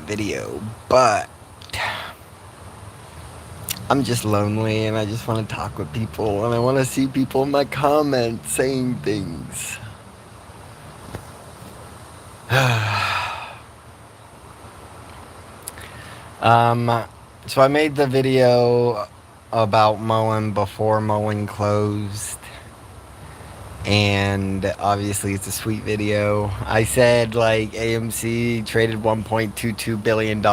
video, but I'm just lonely and I just want to talk with people and I want to see people in my comments saying things. So I made the video about mowing before mowing closed. And obviously it's a sweet video. I said like AMC traded $1.22 billion.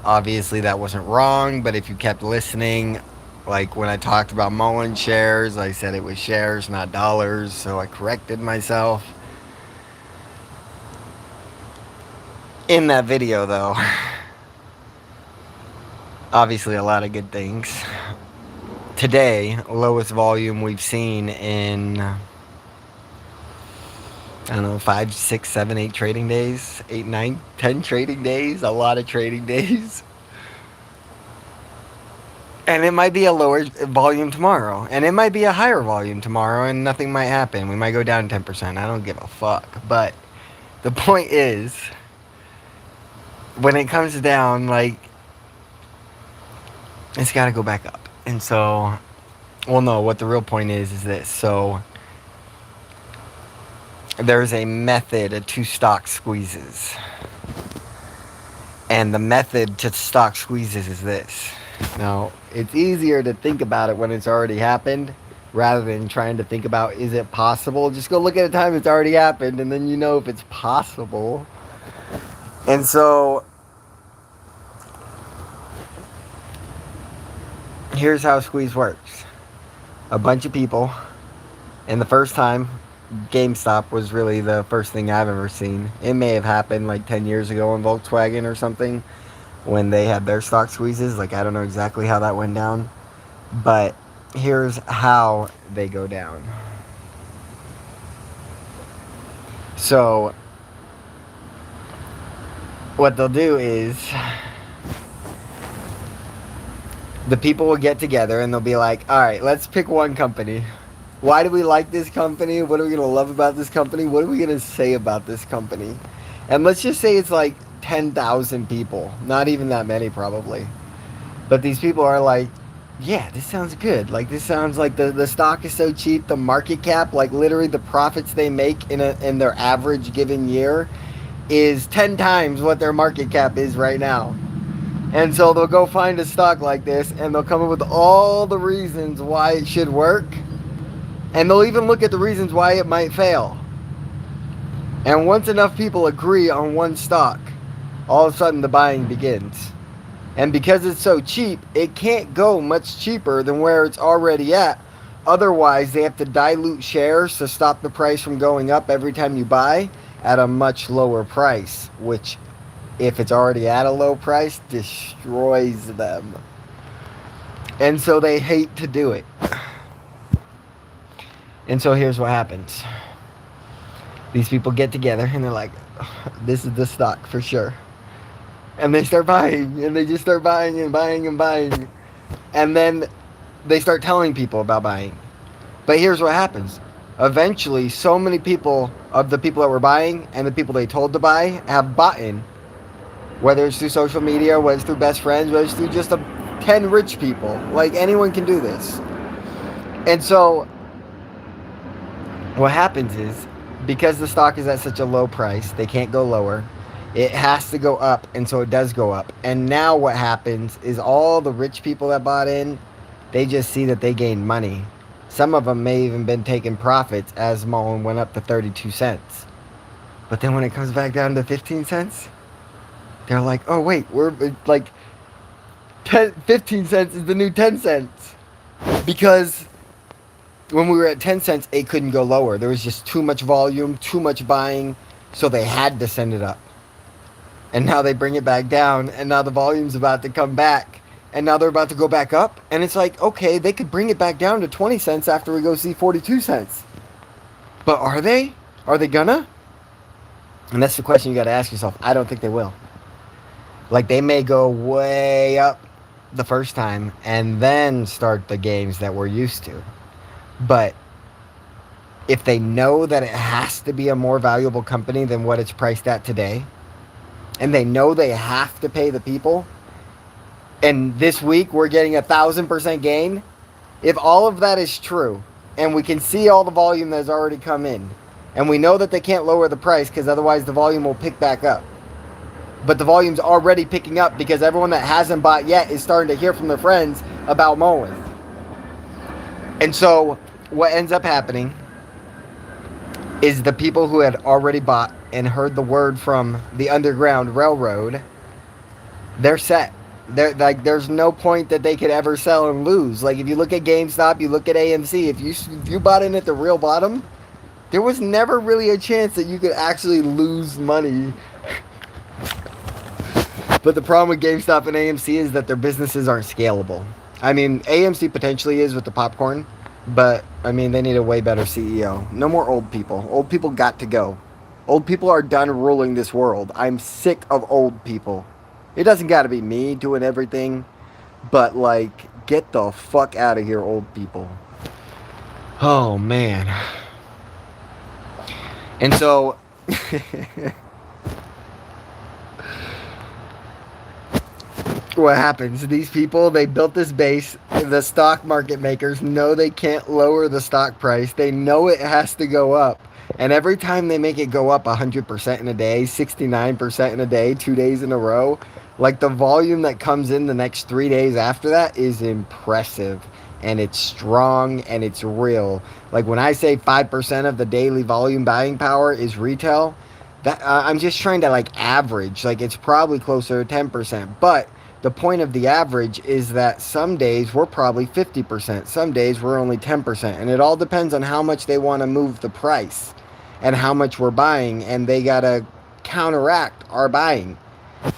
Obviously that wasn't wrong, but if you kept listening, like when I talked about Mullen shares, I said it was shares, not dollars, so I corrected myself. In that video though, obviously a lot of good things. Today, lowest volume we've seen in, I don't know, 5, 6, 7, 8 trading days, 8, 9, 10 trading days, a lot of trading days. And it might be a lower volume tomorrow, and it might be a higher volume tomorrow, and nothing might happen. We might go down 10%. I don't give a fuck. But the point is, when it comes down, like, it's got to go back up. And so, well, no, what the real point is this. So, there's a method to stock squeezes. And the method to stock squeezes is this. Now, it's easier to think about it when it's already happened rather than trying to think about, is it possible? Just go look at a time it's already happened and then you know if it's possible. And so, here's how squeeze works. A bunch of people, and the first time, GameStop was really the first thing I've ever seen. It may have happened like 10 years ago in Volkswagen or something when they had their stock squeezes. Like, I don't know exactly how that went down, but here's how they go down. So what they'll do is the people will get together and they'll be like, all right, let's pick one company. Why do we like this company? What are we going to love about this company? What are we going to say about this company? And let's just say it's like 10,000 people. Not even that many, probably. But these people are like, yeah, this sounds good. Like, this sounds like the stock is so cheap. The market cap, like literally the profits they make in their average given year is 10 times what their market cap is right now. And so they'll go find a stock like this and they'll come up with all the reasons why it should work. And they'll even look at the reasons why it might fail. And once enough people agree on one stock, all of a sudden the buying begins. And because it's so cheap, it can't go much cheaper than where it's already at. Otherwise, they have to dilute shares to stop the price from going up every time you buy at a much lower price, which, if it's already at a low price, destroys them. And so they hate to do it. And so here's what happens. These people get together and they're like, this is the stock for sure. And they start buying, and they just start buying and buying and buying. And then they start telling people about buying. But here's what happens. Eventually, so many people, of the people that were buying and the people they told to buy, have bought in. Whether it's through social media, whether it's through best friends, whether it's through just 10 rich people. Like, anyone can do this. And so what happens is, because the stock is at such a low price, they can't go lower. It has to go up, and so it does go up. And now what happens is all the rich people that bought in, they just see that they gained money. Some of them may even been taking profits as Mullen went up to 32 cents. But then when it comes back down to 15 cents, they're like, oh wait, we're like 15 cents is the new 10 cents. Because when we were at 10 cents, it couldn't go lower. There was just too much volume, too much buying, so they had to send it up. And now they bring it back down, and now the volume's about to come back, and now they're about to go back up. And it's like, okay, they could bring it back down to 20 cents after we go see 42 cents. But are they? Are they gonna? And that's the question you got to ask yourself. I don't think they will. Like, they may go way up the first time and then start the gains that we're used to. But if they know that it has to be a more valuable company than what it's priced at today, and they know they have to pay the people, and this week we're getting 1,000% gain, if all of that is true, and we can see all the volume that's already come in, and we know that they can't lower the price because otherwise the volume will pick back up. But the volume's already picking up because everyone that hasn't bought yet is starting to hear from their friends about Mullen. And so what ends up happening is the people who had already bought and heard the word from the Underground Railroad, they're set. They're, like, there's no point that they could ever sell and lose. Like, if you look at GameStop, you look at AMC, if you bought in at the real bottom, there was never really a chance that you could actually lose money. But the problem with GameStop and AMC is that their businesses aren't scalable. I mean, AMC potentially is with the popcorn, but, I mean, they need a way better CEO. No more old people. Old people got to go. Old people are done ruling this world. I'm sick of old people. It doesn't got to be me doing everything, but, like, get the fuck out of here, old people. Oh, man. And so... what happens? These people, they built this base. The stock market makers know they can't lower the stock price. They know it has to go up. And every time they make it go up 100% in a day, 69% in a day, 2 days in a row, like the volume that comes in the next 3 days after that is impressive. And it's strong and it's real. Like when I say 5% of the daily volume buying power is retail, that I'm just trying to like average. Like it's probably closer to 10%. But the point of the average is that some days we're probably 50%. Some days we're only 10%. And it all depends on how much they want to move the price and how much we're buying. And they got to counteract our buying.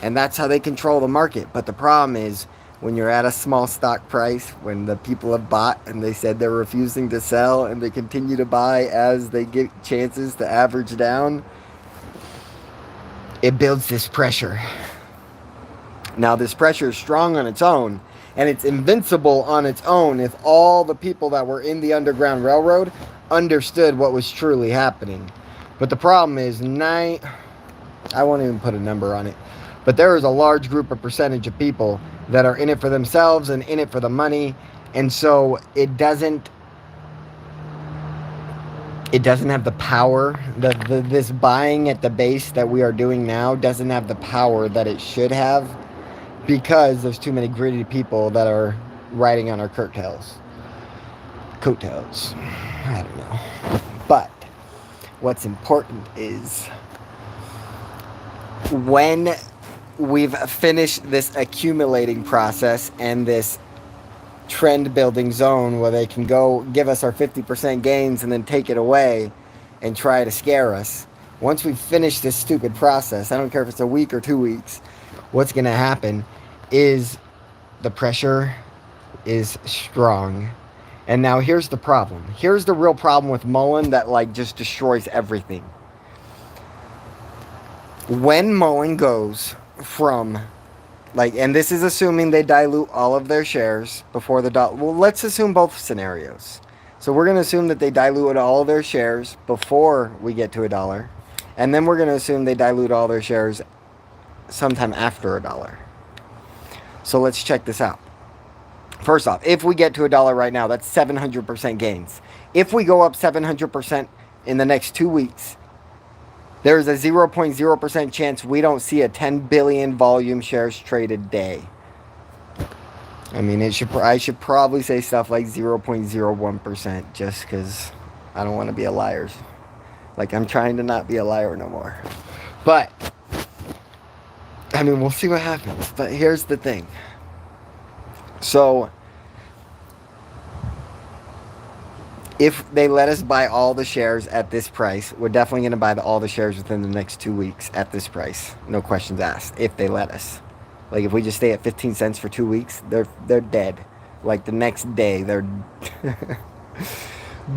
And that's how they control the market. But the problem is when you're at a small stock price, when the people have bought and they said they're refusing to sell and they continue to buy as they get chances to average down, it builds this pressure. Now, this pressure is strong on its own, and it's invincible on its own if all the people that were in the Underground Railroad understood what was truly happening. But the problem is, I won't even put a number on it, but there is a large group of percentage of people that are in it for themselves and in it for the money, and so it doesn't have the power. This buying at the base that we are doing now doesn't have the power that it should have, because there's too many greedy people that are riding on our coattails. I don't know. But what's important is when we've finished this accumulating process and this trend building zone where they can go give us our 50% gains and then take it away and try to scare us. Once we finish this stupid process, I don't care if it's a week or 2 weeks, what's going to happen is the pressure is strong. And now here's the problem. Here's the real problem with Mullen that like just destroys everything. When Mullen goes from like, and this is assuming they dilute all of their shares before the dollar. Well, let's assume both scenarios. So we're going to assume that they dilute all of their shares before we get to $1. And then we're going to assume they dilute all their shares sometime after $1. So let's check this out. First off, if we get to $1 right now, that's 700% gains. If we go up 700% in the next 2 weeks, there's a 0.0% chance we don't see a 10 billion volume shares traded day. I mean, I should probably say stuff like 0.01% just because I don't want to be a liar. Like, I'm trying to not be a liar no more. But, I mean, we'll see what happens. But here's the thing. So, if they let us buy all the shares at this price, we're definitely going to buy all the shares within the next 2 weeks at this price. No questions asked, if they let us. Like, if we just stay at 15 cents for 2 weeks, they're dead. Like, the next day, they're...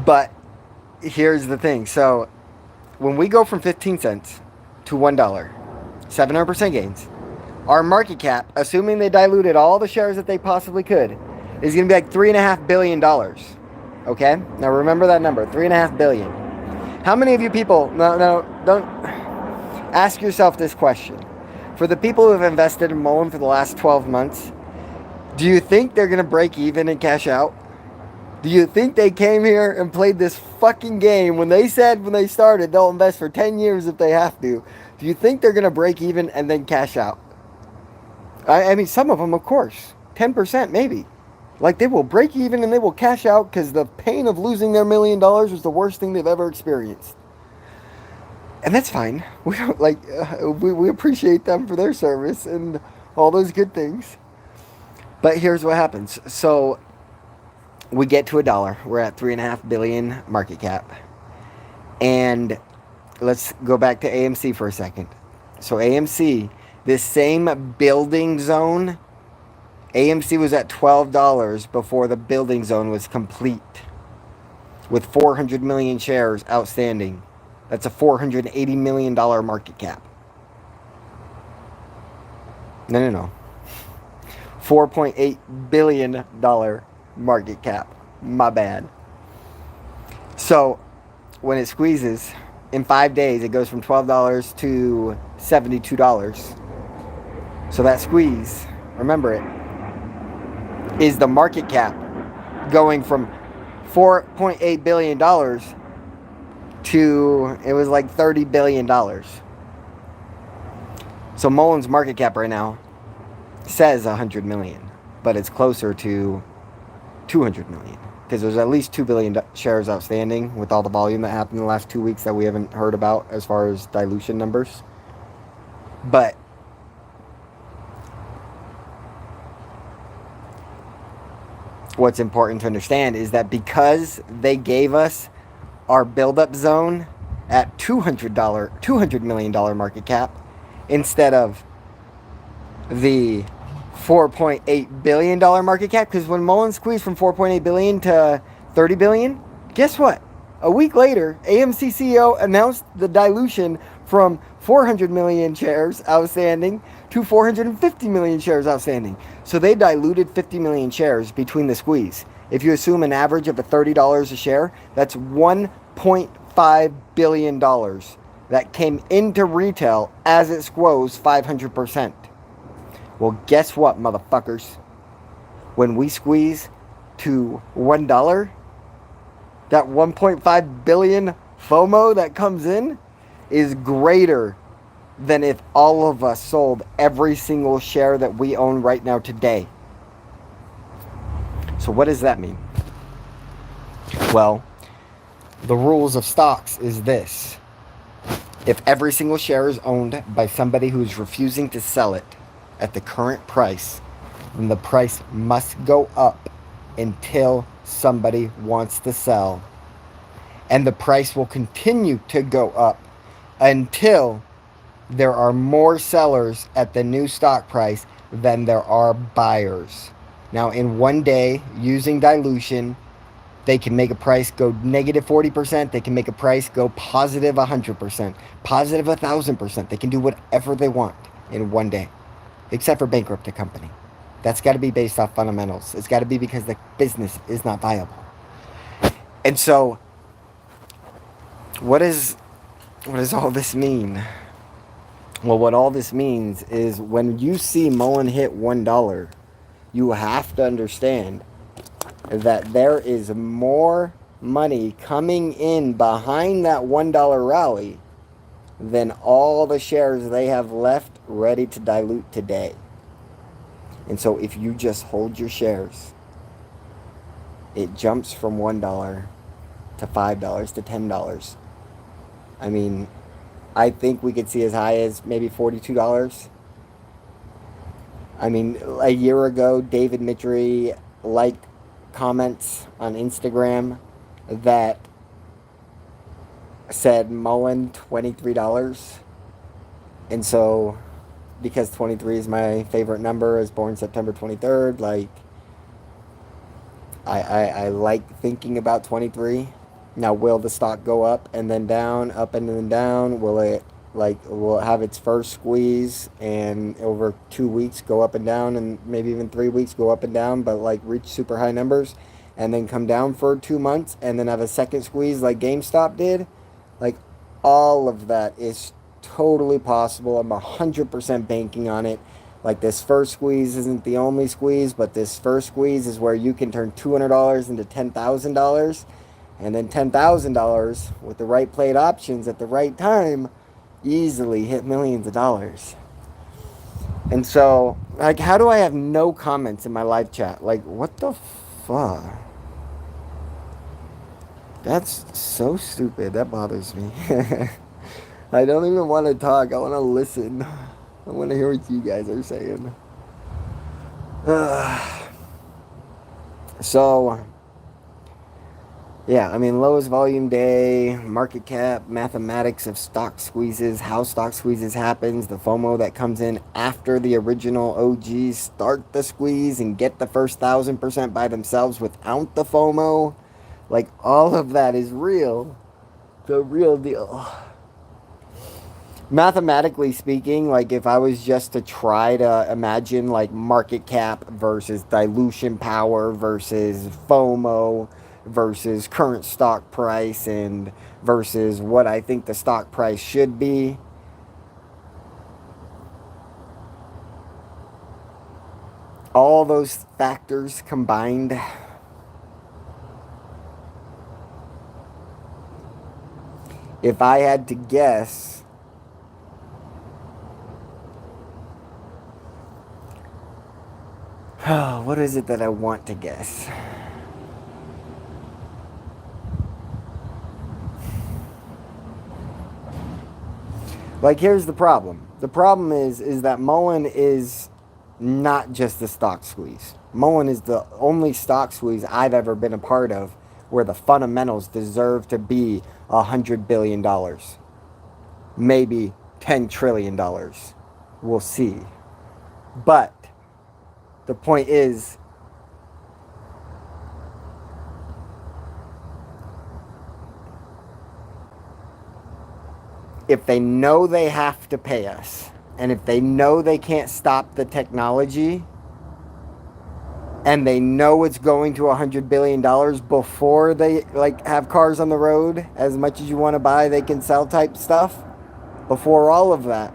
But, here's the thing. So, when we go from 15 cents to $1, 700% gains, our market cap, assuming they diluted all the shares that they possibly could, is going to be like $3.5 billion. Okay? Now remember that number, $3.5 billion. How many of you people, no, don't, ask yourself this question. For the people who have invested in Mullen for the last 12 months, do you think they're going to break even and cash out? Do you think they came here and played this fucking game when they said when they started they'll invest for 10 years if they have to? Do you think they're going to break even and then cash out? I mean, some of them, of course. 10% maybe. Like, they will break even and they will cash out because the pain of losing their $1 million was the worst thing they've ever experienced. And that's fine. We don't, like, we appreciate them for their service and all those good things. But here's what happens. So we get to $1. We're at $3.5 billion market cap. And let's go back to AMC for a second. So AMC, this same building zone, AMC was at $12 before the building zone was complete, with 400 million shares outstanding. That's a $480 million market cap. No. $4.8 billion market cap. My bad. So, when it squeezes, in 5 days, it goes from $12 to $72. So that squeeze, remember it, is the market cap going from $4.8 billion to, it was like $30 billion. So Mullen's market cap right now says 100 million, but it's closer to 200 million because there's at least 2 billion shares outstanding with all the volume that happened in the last 2 weeks that we haven't heard about as far as dilution numbers. But what's important to understand is that because they gave us our build-up zone at $200 million market cap instead of the $4.8 billion market cap, because when Mullen squeezed from $4.8 billion to $30 billion, guess what? A week later, AMC CEO announced the dilution from 400 million shares outstanding to 450 million shares outstanding. So they diluted 50 million shares between the squeeze. If you assume an average of $30 a share, that's $1.5 billion that came into retail as it squoze 500%. Well, guess what, motherfuckers? When we squeeze to $1, that 1.5 billion FOMO that comes in is greater than if all of us sold every single share that we own right now today. So what does that mean? Well, the rules of stocks is this. If every single share is owned by somebody who's refusing to sell it at the current price, then the price must go up until somebody wants to sell. And the price will continue to go up until there are more sellers at the new stock price than there are buyers. Now, in one day, using dilution, they can make a price go negative 40%. They can make a price go positive 100%, positive 1,000%. They can do whatever they want in one day, except for bankrupt a company. That's got to be based off fundamentals. It's got to be because the business is not viable. And so, what does all this mean? Well, what all this means is when you see Mullen hit $1, you have to understand that there is more money coming in behind that $1 rally than all the shares they have left ready to dilute today. And so if you just hold your shares, it jumps from $1 to $5 to $10. I mean, I think we could see as high as maybe $42. I mean, a year ago, David Mitry liked comments on Instagram that said Mullen $23. And so, because 23 is my favorite number, I was born September 23rd, like, I like thinking about 23. Now, will the stock go up and then down, up and then down? Will it have its first squeeze and over 2 weeks go up and down, and maybe even 3 weeks go up and down, but like reach super high numbers and then come down for 2 months and then have a second squeeze like GameStop did? Like, all of that is totally possible. I'm 100% banking on it. Like, this first squeeze isn't the only squeeze, but this first squeeze is where you can turn $200 into $10,000. And then $10,000 with the right played options at the right time easily hit millions of dollars. And so, like, how do I have no comments in my live chat? Like, what the fuck? That's so stupid. That bothers me. I don't even want to talk. I want to listen. I want to hear what you guys are saying. So, yeah, I mean, lowest volume day, market cap, mathematics of stock squeezes, how stock squeezes happens, the FOMO that comes in after the original OGs start the squeeze and get the first 1,000% by themselves without the FOMO. Like, all of that is real. The real deal. Mathematically speaking, like, if I was just to try to imagine, like, market cap versus dilution power versus FOMO versus current stock price and versus what I think the stock price should be, all those factors combined, if I had to guess, what is it that I want to guess? Like, here's the problem. The problem is that Mullen is not just a stock squeeze. Mullen is the only stock squeeze I've ever been a part of where the fundamentals deserve to be $100 billion. Maybe $10 trillion. We'll see. But the point is, if they know they have to pay us, and if they know they can't stop the technology, and they know it's going to $100 billion before they, like, have cars on the road, as much as you want to buy, they can sell type stuff, before all of that,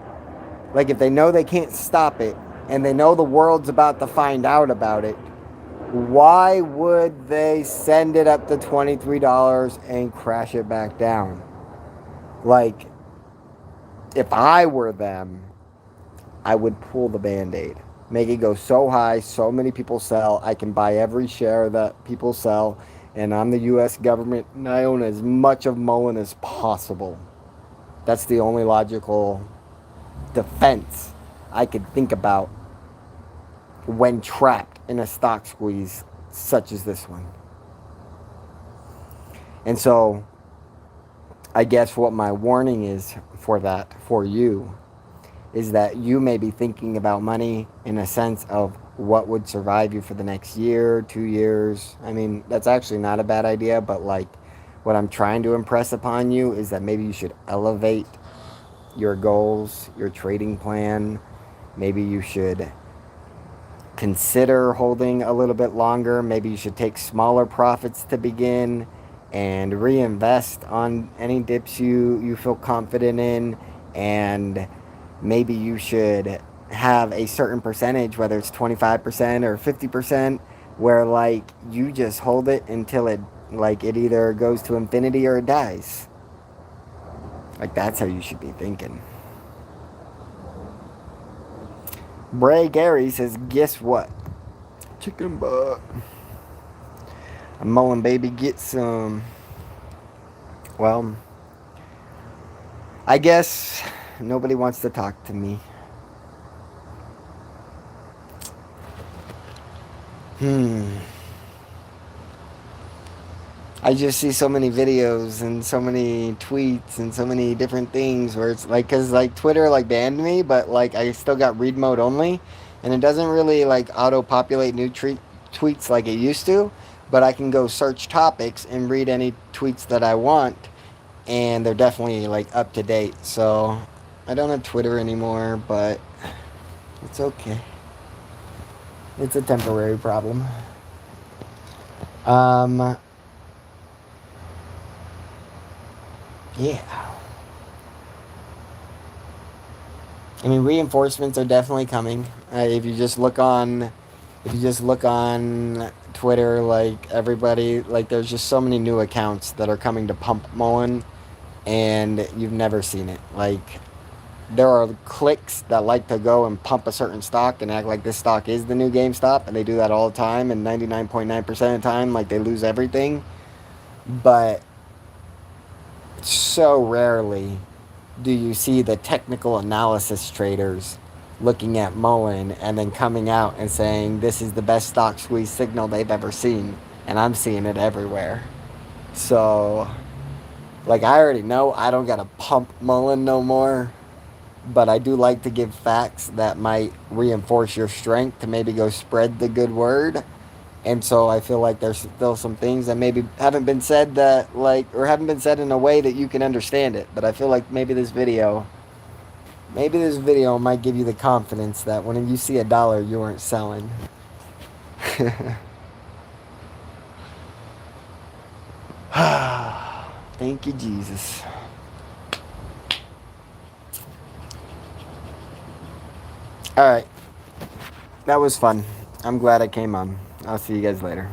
like, if they know they can't stop it, and they know the world's about to find out about it, why would they send it up to $23 and crash it back down? Like, if I were them, I would pull the Band-Aid. Make it go so high, so many people sell. I can buy every share that people sell. And I'm the U.S. government, and I own as much of Mullen as possible. That's the only logical defense I could think about when trapped in a stock squeeze such as this one. And so, I guess what my warning is for that, for you, is that you may be thinking about money in a sense of what would survive you for the next year, 2 years. I mean, that's actually not a bad idea, but like, what I'm trying to impress upon you is that maybe you should elevate your goals, your trading plan. Maybe you should consider holding a little bit longer. Maybe you should take smaller profits to begin and reinvest on any dips you feel confident in. And maybe you should have a certain percentage, whether it's 25% or 50%, where, like, you just hold it until it either goes to infinity or it dies. Like, that's how you should be thinking. Bray Gary says, guess what? Chicken butt. I'm Mullen, baby, get some. Well, I guess nobody wants to talk to me. I just see so many videos and so many tweets and so many different things where it's like, because like Twitter like banned me, but like I still got read mode only, and it doesn't really like auto populate new tweets like it used to, but I can go search topics and read any tweets that I want, and they're definitely like up to date. So I don't have Twitter anymore, but it's okay. It's a temporary problem. Yeah. I mean, reinforcements are definitely coming. If you just look on Twitter, like everybody, like there's just so many new accounts that are coming to pump Mullen, and you've never seen it. Like there are cliques that like to go and pump a certain stock and act like this stock is the new GameStop, and they do that all the time. And 99.9% of the time, like they lose everything. But so rarely do you see the technical analysis traders looking at Mullen and then coming out and saying this is the best stock squeeze signal they've ever seen, and I'm seeing it everywhere. So, like, I already know I don't gotta pump Mullen no more, but I do like to give facts that might reinforce your strength to maybe go spread the good word. And so I feel like there's still some things that maybe haven't been said that like or haven't been said in a way that you can understand it. But I feel like maybe this video might give you the confidence that when you see $1 you weren't selling. Thank you, Jesus. All right. That was fun. I'm glad I came on. I'll see you guys later.